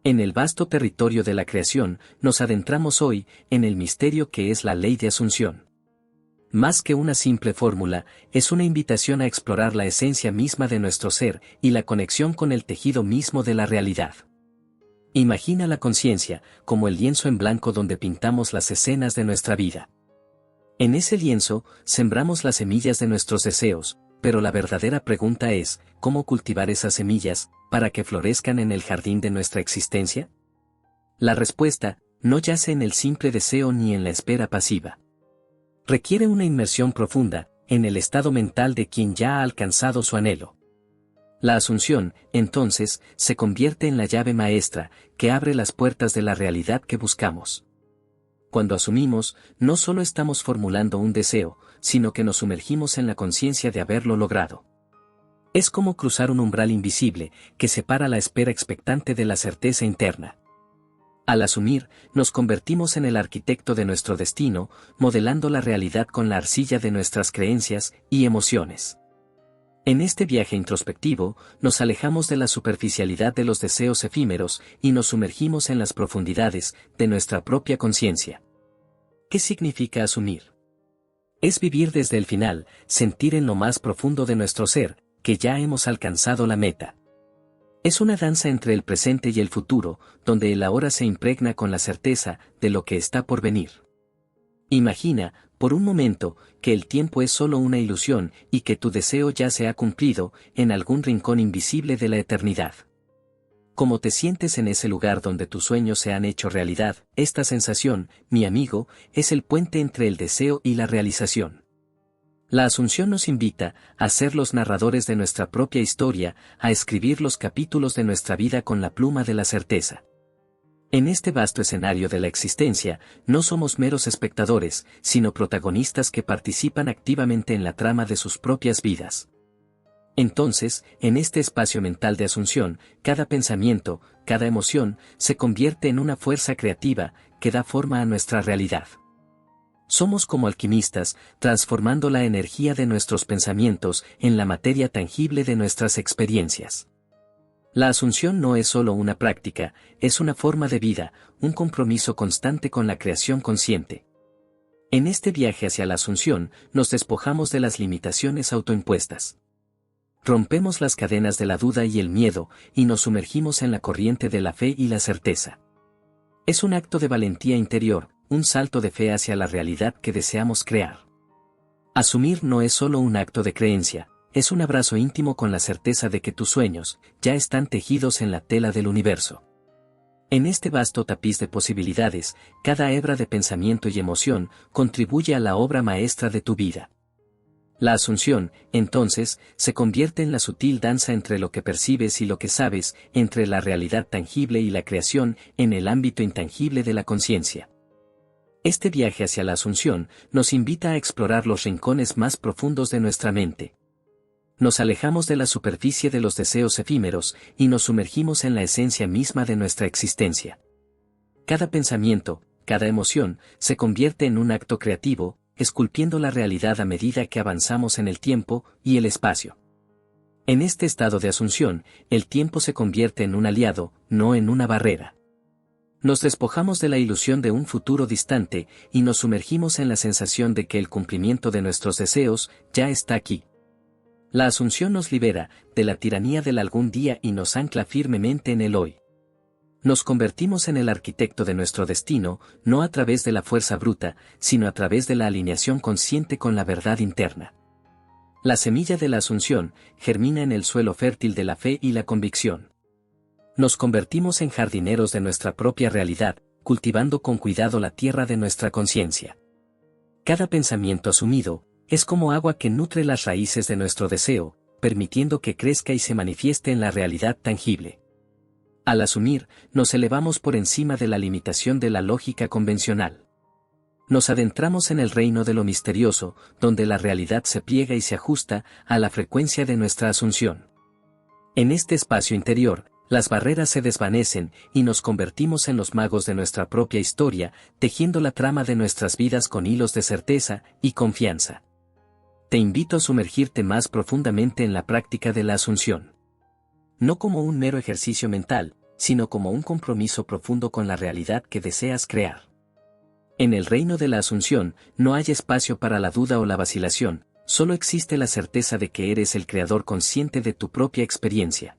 En el vasto territorio de la creación, nos adentramos hoy en el misterio que es la ley de asunción. Más que una simple fórmula, es una invitación a explorar la esencia misma de nuestro ser y la conexión con el tejido mismo de la realidad. Imagina la conciencia como el lienzo en blanco donde pintamos las escenas de nuestra vida. En ese lienzo, sembramos las semillas de nuestros deseos, pero la verdadera pregunta es, ¿cómo cultivar esas semillas para que florezcan en el jardín de nuestra existencia? La respuesta no yace en el simple deseo ni en la espera pasiva. Requiere una inmersión profunda en el estado mental de quien ya ha alcanzado su anhelo. La asunción, entonces, se convierte en la llave maestra que abre las puertas de la realidad que buscamos. Cuando asumimos, no solo estamos formulando un deseo, sino que nos sumergimos en la conciencia de haberlo logrado. Es como cruzar un umbral invisible que separa la espera expectante de la certeza interna. Al asumir, nos convertimos en el arquitecto de nuestro destino, modelando la realidad con la arcilla de nuestras creencias y emociones. En este viaje introspectivo, nos alejamos de la superficialidad de los deseos efímeros y nos sumergimos en las profundidades de nuestra propia conciencia. ¿Qué significa asumir? Es vivir desde el final, sentir en lo más profundo de nuestro ser, que ya hemos alcanzado la meta. Es una danza entre el presente y el futuro, donde el ahora se impregna con la certeza de lo que está por venir. Imagina, por un momento, que el tiempo es solo una ilusión y que tu deseo ya se ha cumplido en algún rincón invisible de la eternidad. ¿Cómo te sientes en ese lugar donde tus sueños se han hecho realidad? Esta sensación, mi amigo, es el puente entre el deseo y la realización. La asunción nos invita a ser los narradores de nuestra propia historia, a escribir los capítulos de nuestra vida con la pluma de la certeza. En este vasto escenario de la existencia, no somos meros espectadores, sino protagonistas que participan activamente en la trama de sus propias vidas. Entonces, en este espacio mental de asunción, cada pensamiento, cada emoción, se convierte en una fuerza creativa que da forma a nuestra realidad. Somos como alquimistas, transformando la energía de nuestros pensamientos en la materia tangible de nuestras experiencias. La asunción no es solo una práctica, es una forma de vida, un compromiso constante con la creación consciente. En este viaje hacia la asunción, nos despojamos de las limitaciones autoimpuestas. Rompemos las cadenas de la duda y el miedo, y nos sumergimos en la corriente de la fe y la certeza. Es un acto de valentía interior, un salto de fe hacia la realidad que deseamos crear. Asumir no es solo un acto de creencia, es un abrazo íntimo con la certeza de que tus sueños ya están tejidos en la tela del universo. En este vasto tapiz de posibilidades, cada hebra de pensamiento y emoción contribuye a la obra maestra de tu vida. La asunción, entonces, se convierte en la sutil danza entre lo que percibes y lo que sabes, entre la realidad tangible y la creación, en el ámbito intangible de la conciencia. Este viaje hacia la asunción nos invita a explorar los rincones más profundos de nuestra mente. Nos alejamos de la superficie de los deseos efímeros y nos sumergimos en la esencia misma de nuestra existencia. Cada pensamiento, cada emoción, se convierte en un acto creativo, esculpiendo la realidad a medida que avanzamos en el tiempo y el espacio. En este estado de asunción, el tiempo se convierte en un aliado, no en una barrera. Nos despojamos de la ilusión de un futuro distante y nos sumergimos en la sensación de que el cumplimiento de nuestros deseos ya está aquí. La asunción nos libera de la tiranía del algún día y nos ancla firmemente en el hoy. Nos convertimos en el arquitecto de nuestro destino, no a través de la fuerza bruta, sino a través de la alineación consciente con la verdad interna. La semilla de la asunción germina en el suelo fértil de la fe y la convicción. Nos convertimos en jardineros de nuestra propia realidad, cultivando con cuidado la tierra de nuestra conciencia. Cada pensamiento asumido es como agua que nutre las raíces de nuestro deseo, permitiendo que crezca y se manifieste en la realidad tangible. Al asumir, nos elevamos por encima de la limitación de la lógica convencional. Nos adentramos en el reino de lo misterioso, donde la realidad se pliega y se ajusta a la frecuencia de nuestra asunción. En este espacio interior, las barreras se desvanecen y nos convertimos en los magos de nuestra propia historia, tejiendo la trama de nuestras vidas con hilos de certeza y confianza. Te invito a sumergirte más profundamente en la práctica de la asunción. No como un mero ejercicio mental, sino como un compromiso profundo con la realidad que deseas crear. En el reino de la Asunción, no hay espacio para la duda o la vacilación, solo existe la certeza de que eres el creador consciente de tu propia experiencia.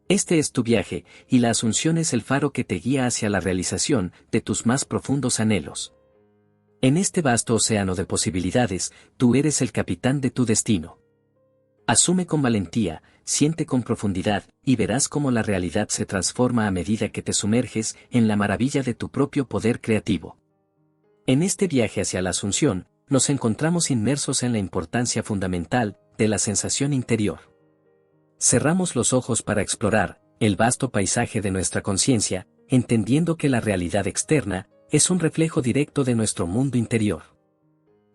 Este es tu viaje, y la Asunción es el faro que te guía hacia la realización de tus más profundos anhelos. En este vasto océano de posibilidades, tú eres el capitán de tu destino. Asume con valentía, siente con profundidad, y verás cómo la realidad se transforma a medida que te sumerges en la maravilla de tu propio poder creativo. En este viaje hacia la Asunción, nos encontramos inmersos en la importancia fundamental de la sensación interior. Cerramos los ojos para explorar el vasto paisaje de nuestra conciencia, entendiendo que la realidad externa es un reflejo directo de nuestro mundo interior.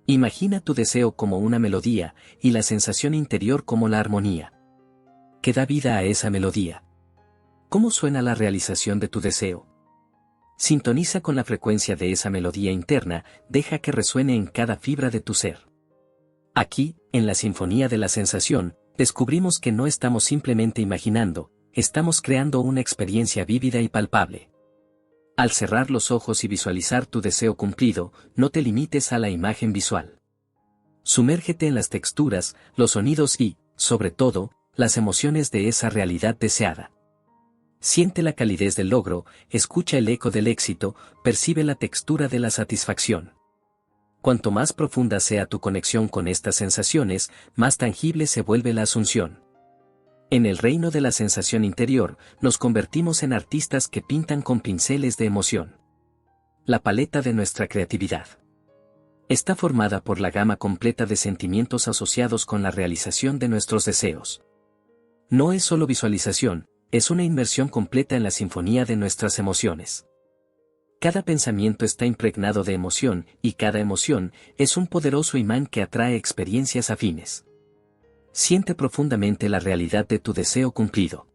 Imagina tu deseo como una melodía y la sensación interior como la armonía que da vida a esa melodía. ¿Cómo suena la realización de tu deseo? Sintoniza con la frecuencia de esa melodía interna, deja que resuene en cada fibra de tu ser. Aquí, en la sinfonía de la sensación, descubrimos que no estamos simplemente imaginando, estamos creando una experiencia vívida y palpable. Al cerrar los ojos y visualizar tu deseo cumplido, no te limites a la imagen visual. Sumérgete en las texturas, los sonidos y, sobre todo, las emociones de esa realidad deseada. Siente la calidez del logro, escucha el eco del éxito, percibe la textura de la satisfacción. Cuanto más profunda sea tu conexión con estas sensaciones, más tangible se vuelve la Asunción. En el reino de la sensación interior, nos convertimos en artistas que pintan con pinceles de emoción. La paleta de nuestra creatividad está formada por la gama completa de sentimientos asociados con la realización de nuestros deseos. No es solo visualización, es una inmersión completa en la sinfonía de nuestras emociones. Cada pensamiento está impregnado de emoción, y cada emoción es un poderoso imán que atrae experiencias afines. Siente profundamente la realidad de tu deseo cumplido.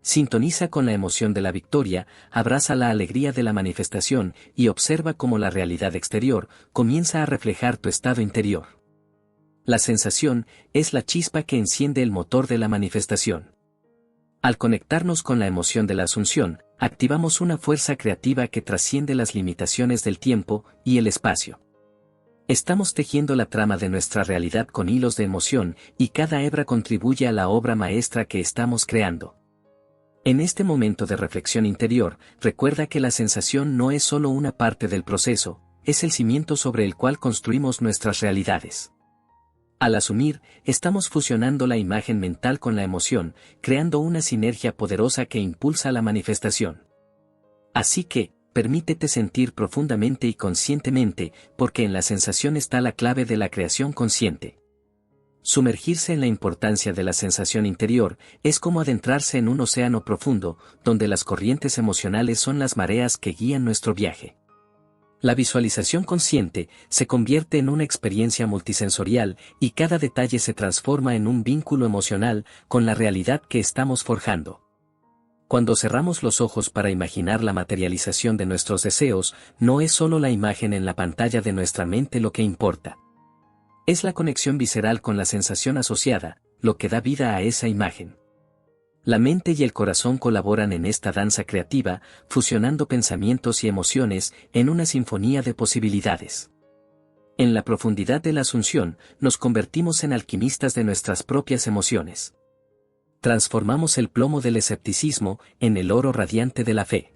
Sintoniza con la emoción de la victoria, abraza la alegría de la manifestación y observa cómo la realidad exterior comienza a reflejar tu estado interior. La sensación es la chispa que enciende el motor de la manifestación. Al conectarnos con la emoción de la Asunción, activamos una fuerza creativa que trasciende las limitaciones del tiempo y el espacio. Estamos tejiendo la trama de nuestra realidad con hilos de emoción, y cada hebra contribuye a la obra maestra que estamos creando. En este momento de reflexión interior, recuerda que la sensación no es solo una parte del proceso, es el cimiento sobre el cual construimos nuestras realidades. Al asumir, estamos fusionando la imagen mental con la emoción, creando una sinergia poderosa que impulsa la manifestación. Así que, permítete sentir profundamente y conscientemente, porque en la sensación está la clave de la creación consciente. Sumergirse en la importancia de la sensación interior es como adentrarse en un océano profundo, donde las corrientes emocionales son las mareas que guían nuestro viaje. La visualización consciente se convierte en una experiencia multisensorial, y cada detalle se transforma en un vínculo emocional con la realidad que estamos forjando. Cuando cerramos los ojos para imaginar la materialización de nuestros deseos, no es solo la imagen en la pantalla de nuestra mente lo que importa. Es la conexión visceral con la sensación asociada, lo que da vida a esa imagen. La mente y el corazón colaboran en esta danza creativa, fusionando pensamientos y emociones en una sinfonía de posibilidades. En la profundidad de la Asunción, nos convertimos en alquimistas de nuestras propias emociones. Transformamos el plomo del escepticismo en el oro radiante de la fe.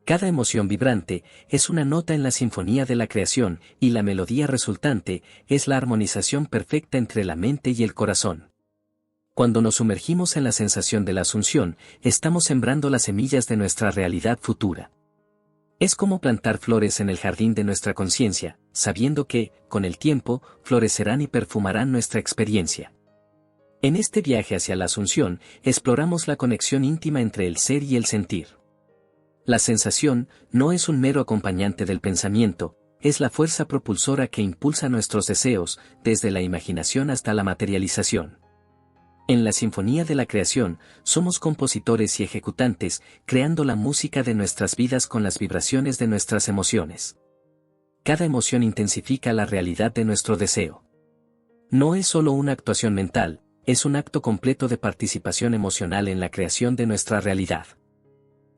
Cada emoción vibrante es una nota en la sinfonía de la creación, y la melodía resultante es la armonización perfecta entre la mente y el corazón. Cuando nos sumergimos en la sensación de la Asunción, estamos sembrando las semillas de nuestra realidad futura. Es como plantar flores en el jardín de nuestra conciencia, sabiendo que, con el tiempo, florecerán y perfumarán nuestra experiencia. En este viaje hacia la Asunción, exploramos la conexión íntima entre el ser y el sentir. La sensación no es un mero acompañante del pensamiento, es la fuerza propulsora que impulsa nuestros deseos, desde la imaginación hasta la materialización. En la sinfonía de la creación, somos compositores y ejecutantes, creando la música de nuestras vidas con las vibraciones de nuestras emociones. Cada emoción intensifica la realidad de nuestro deseo. No es solo una actuación mental, es un acto completo de participación emocional en la creación de nuestra realidad.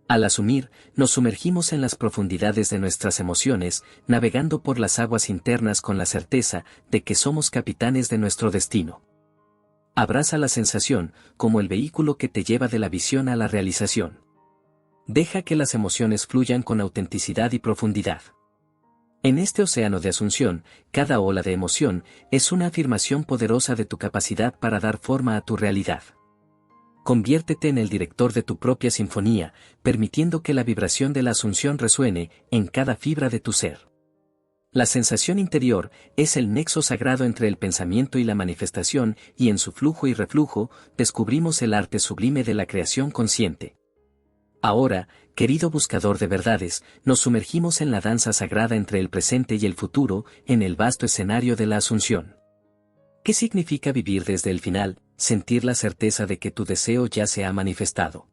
Al asumir, nos sumergimos en las profundidades de nuestras emociones, navegando por las aguas internas con la certeza de que somos capitanes de nuestro destino. Abraza la sensación, como el vehículo que te lleva de la visión a la realización. Deja que las emociones fluyan con autenticidad y profundidad. En este océano de asunción, cada ola de emoción es una afirmación poderosa de tu capacidad para dar forma a tu realidad. Conviértete en el director de tu propia sinfonía, permitiendo que la vibración de la asunción resuene en cada fibra de tu ser. La sensación interior es el nexo sagrado entre el pensamiento y la manifestación, y en su flujo y reflujo descubrimos el arte sublime de la creación consciente. Ahora, querido buscador de verdades, nos sumergimos en la danza sagrada entre el presente y el futuro, en el vasto escenario de la asunción. ¿Qué significa vivir desde el final, sentir la certeza de que tu deseo ya se ha manifestado?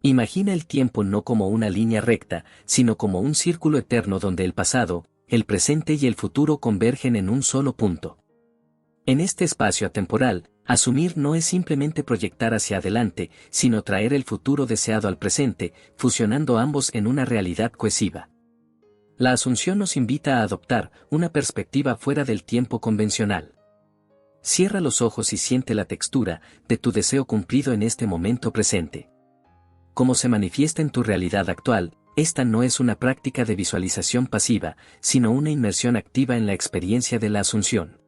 Imagina el tiempo no como una línea recta, sino como un círculo eterno donde el pasado, el presente y el futuro convergen en un solo punto. En este espacio atemporal, asumir no es simplemente proyectar hacia adelante, sino traer el futuro deseado al presente, fusionando ambos en una realidad cohesiva. La asunción nos invita a adoptar una perspectiva fuera del tiempo convencional. Cierra los ojos y siente la textura de tu deseo cumplido en este momento presente. Como se manifiesta en tu realidad actual, esta no es una práctica de visualización pasiva, sino una inmersión activa en la experiencia de la asunción.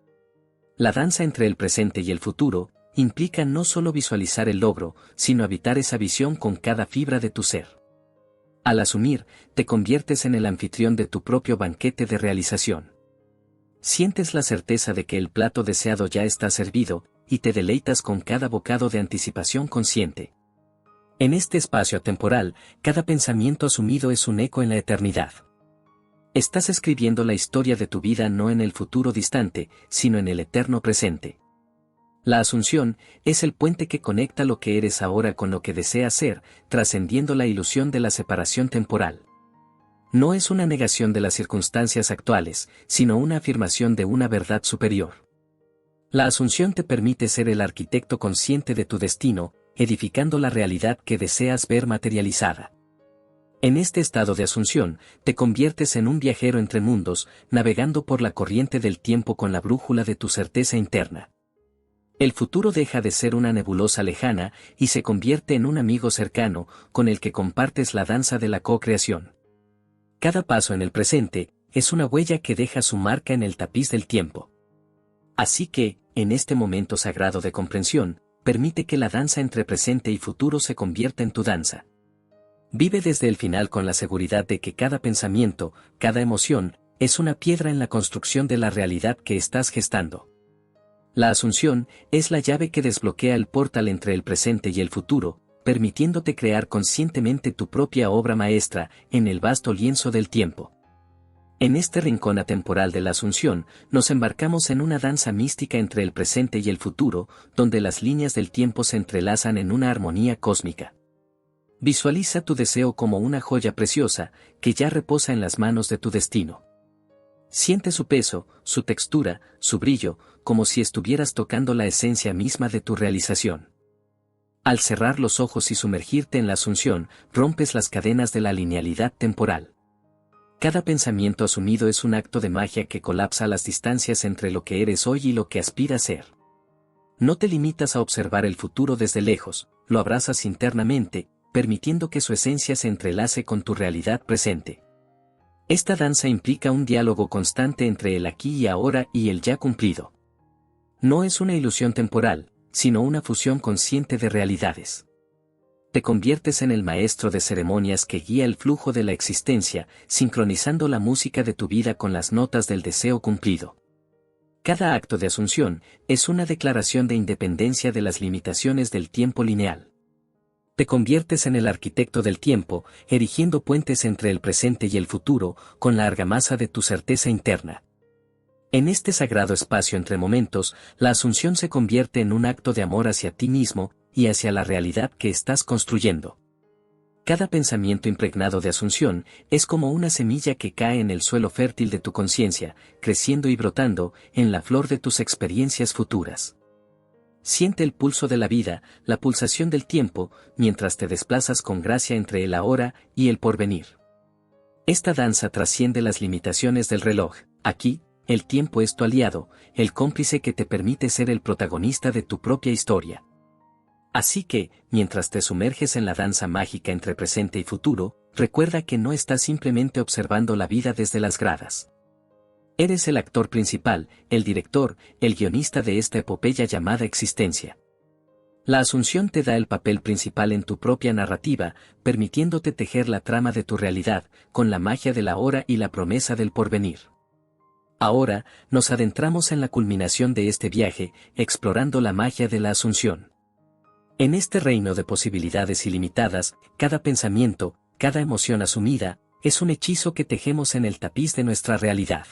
La danza entre el presente y el futuro implica no solo visualizar el logro, sino habitar esa visión con cada fibra de tu ser. Al asumir, te conviertes en el anfitrión de tu propio banquete de realización. Sientes la certeza de que el plato deseado ya está servido, y te deleitas con cada bocado de anticipación consciente. En este espacio atemporal, cada pensamiento asumido es un eco en la eternidad. Estás escribiendo la historia de tu vida no en el futuro distante, sino en el eterno presente. La asunción es el puente que conecta lo que eres ahora con lo que deseas ser, trascendiendo la ilusión de la separación temporal. No es una negación de las circunstancias actuales, sino una afirmación de una verdad superior. La asunción te permite ser el arquitecto consciente de tu destino, edificando la realidad que deseas ver materializada. En este estado de asunción, te conviertes en un viajero entre mundos, navegando por la corriente del tiempo con la brújula de tu certeza interna. El futuro deja de ser una nebulosa lejana y se convierte en un amigo cercano, con el que compartes la danza de la co-creación. Cada paso en el presente es una huella que deja su marca en el tapiz del tiempo. Así que, en este momento sagrado de comprensión, permite que la danza entre presente y futuro se convierta en tu danza. Vive desde el final con la seguridad de que cada pensamiento, cada emoción, es una piedra en la construcción de la realidad que estás gestando. La asunción es la llave que desbloquea el portal entre el presente y el futuro, permitiéndote crear conscientemente tu propia obra maestra en el vasto lienzo del tiempo. En este rincón atemporal de la asunción, nos embarcamos en una danza mística entre el presente y el futuro, donde las líneas del tiempo se entrelazan en una armonía cósmica. Visualiza tu deseo como una joya preciosa, que ya reposa en las manos de tu destino. Siente su peso, su textura, su brillo, como si estuvieras tocando la esencia misma de tu realización. Al cerrar los ojos y sumergirte en la asunción, rompes las cadenas de la linealidad temporal. Cada pensamiento asumido es un acto de magia que colapsa las distancias entre lo que eres hoy y lo que aspiras a ser. No te limitas a observar el futuro desde lejos, lo abrazas internamente, permitiendo que su esencia se entrelace con tu realidad presente. Esta danza implica un diálogo constante entre el aquí y ahora y el ya cumplido. No es una ilusión temporal, sino una fusión consciente de realidades. Te conviertes en el maestro de ceremonias que guía el flujo de la existencia, sincronizando la música de tu vida con las notas del deseo cumplido. Cada acto de asunción es una declaración de independencia de las limitaciones del tiempo lineal. Te conviertes en el arquitecto del tiempo, erigiendo puentes entre el presente y el futuro, con la argamasa de tu certeza interna. En este sagrado espacio entre momentos, la asunción se convierte en un acto de amor hacia ti mismo y hacia la realidad que estás construyendo. Cada pensamiento impregnado de asunción es como una semilla que cae en el suelo fértil de tu conciencia, creciendo y brotando en la flor de tus experiencias futuras. Siente el pulso de la vida, la pulsación del tiempo, mientras te desplazas con gracia entre el ahora y el porvenir. Esta danza trasciende las limitaciones del reloj. Aquí, el tiempo es tu aliado, el cómplice que te permite ser el protagonista de tu propia historia. Así que, mientras te sumerges en la danza mágica entre presente y futuro, recuerda que no estás simplemente observando la vida desde las gradas. Eres el actor principal, el director, el guionista de esta epopeya llamada existencia. La Asunción te da el papel principal en tu propia narrativa, permitiéndote tejer la trama de tu realidad, con la magia de la hora y la promesa del porvenir. Ahora, nos adentramos en la culminación de este viaje, explorando la magia de la Asunción. En este reino de posibilidades ilimitadas, cada pensamiento, cada emoción asumida, es un hechizo que tejemos en el tapiz de nuestra realidad.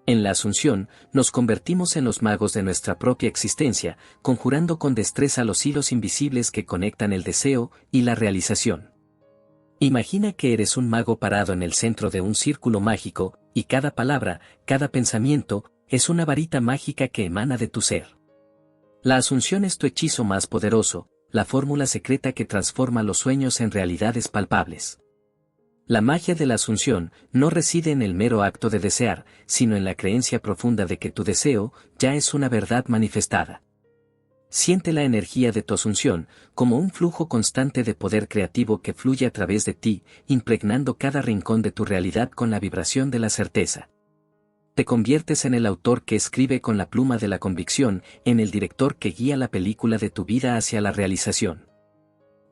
En la Asunción, nos convertimos en los magos de nuestra propia existencia, conjurando con destreza los hilos invisibles que conectan el deseo y la realización. Imagina que eres un mago parado en el centro de un círculo mágico, y cada palabra, cada pensamiento, es una varita mágica que emana de tu ser. La Asunción es tu hechizo más poderoso, la fórmula secreta que transforma los sueños en realidades palpables. La magia de la Asunción no reside en el mero acto de desear, sino en la creencia profunda de que tu deseo ya es una verdad manifestada. Siente la energía de tu Asunción como un flujo constante de poder creativo que fluye a través de ti, impregnando cada rincón de tu realidad con la vibración de la certeza. Te conviertes en el autor que escribe con la pluma de la convicción, en el director que guía la película de tu vida hacia la realización.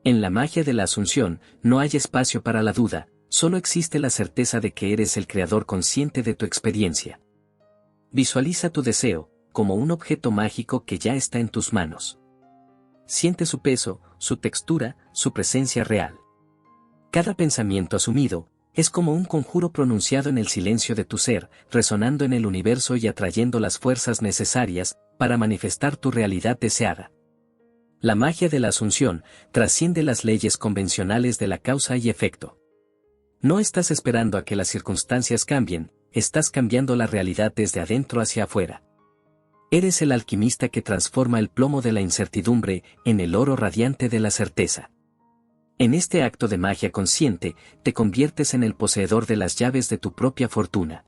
En la magia de la Asunción no hay espacio para la duda, solo existe la certeza de que eres el creador consciente de tu experiencia. Visualiza tu deseo como un objeto mágico que ya está en tus manos. Siente su peso, su textura, su presencia real. Cada pensamiento asumido es como un conjuro pronunciado en el silencio de tu ser, resonando en el universo y atrayendo las fuerzas necesarias para manifestar tu realidad deseada. La magia de la Asunción trasciende las leyes convencionales de la causa y efecto. No estás esperando a que las circunstancias cambien, estás cambiando la realidad desde adentro hacia afuera. Eres el alquimista que transforma el plomo de la incertidumbre en el oro radiante de la certeza. En este acto de magia consciente, te conviertes en el poseedor de las llaves de tu propia fortuna.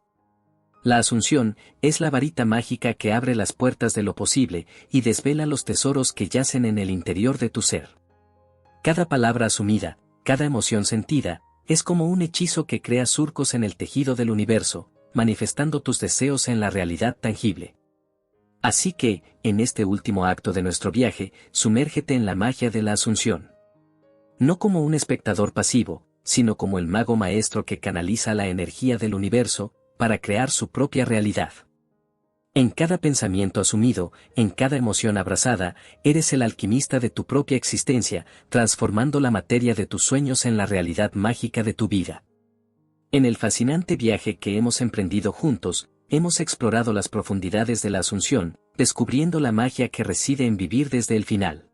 La Asunción es la varita mágica que abre las puertas de lo posible y desvela los tesoros que yacen en el interior de tu ser. Cada palabra asumida, cada emoción sentida, es como un hechizo que crea surcos en el tejido del universo, manifestando tus deseos en la realidad tangible. Así que, en este último acto de nuestro viaje, sumérgete en la magia de la Asunción. No como un espectador pasivo, sino como el mago maestro que canaliza la energía del universo para crear su propia realidad. En cada pensamiento asumido, en cada emoción abrazada, eres el alquimista de tu propia existencia, transformando la materia de tus sueños en la realidad mágica de tu vida. En el fascinante viaje que hemos emprendido juntos, hemos explorado las profundidades de la Asunción, descubriendo la magia que reside en vivir desde el final.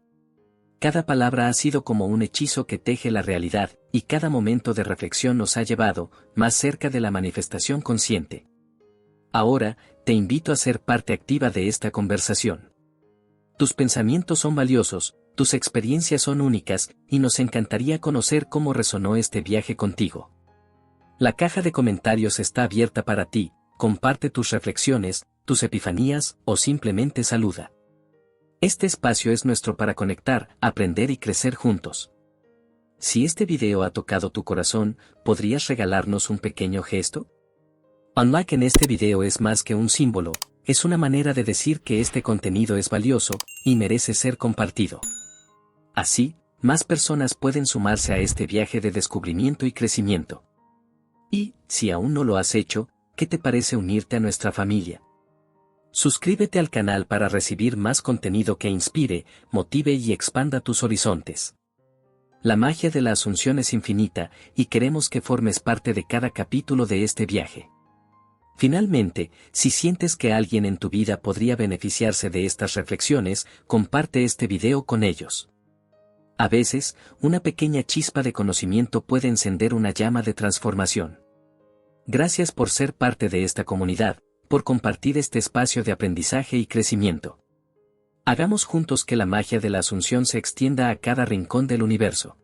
Cada palabra ha sido como un hechizo que teje la realidad, y cada momento de reflexión nos ha llevado más cerca de la manifestación consciente. Ahora, te invito a ser parte activa de esta conversación. Tus pensamientos son valiosos, tus experiencias son únicas, y nos encantaría conocer cómo resonó este viaje contigo. La caja de comentarios está abierta para ti, comparte tus reflexiones, tus epifanías, o simplemente saluda. Este espacio es nuestro para conectar, aprender y crecer juntos. Si este video ha tocado tu corazón, ¿podrías regalarnos un pequeño gesto? Un like en este video es más que un símbolo, es una manera de decir que este contenido es valioso y merece ser compartido. Así, más personas pueden sumarse a este viaje de descubrimiento y crecimiento. Y, si aún no lo has hecho, ¿qué te parece unirte a nuestra familia? Suscríbete al canal para recibir más contenido que inspire, motive y expanda tus horizontes. La magia de la Asunción es infinita, y queremos que formes parte de cada capítulo de este viaje. Finalmente, si sientes que alguien en tu vida podría beneficiarse de estas reflexiones, comparte este video con ellos. A veces, una pequeña chispa de conocimiento puede encender una llama de transformación. Gracias por ser parte de esta comunidad, por compartir este espacio de aprendizaje y crecimiento. Hagamos juntos que la magia de la Asunción se extienda a cada rincón del universo.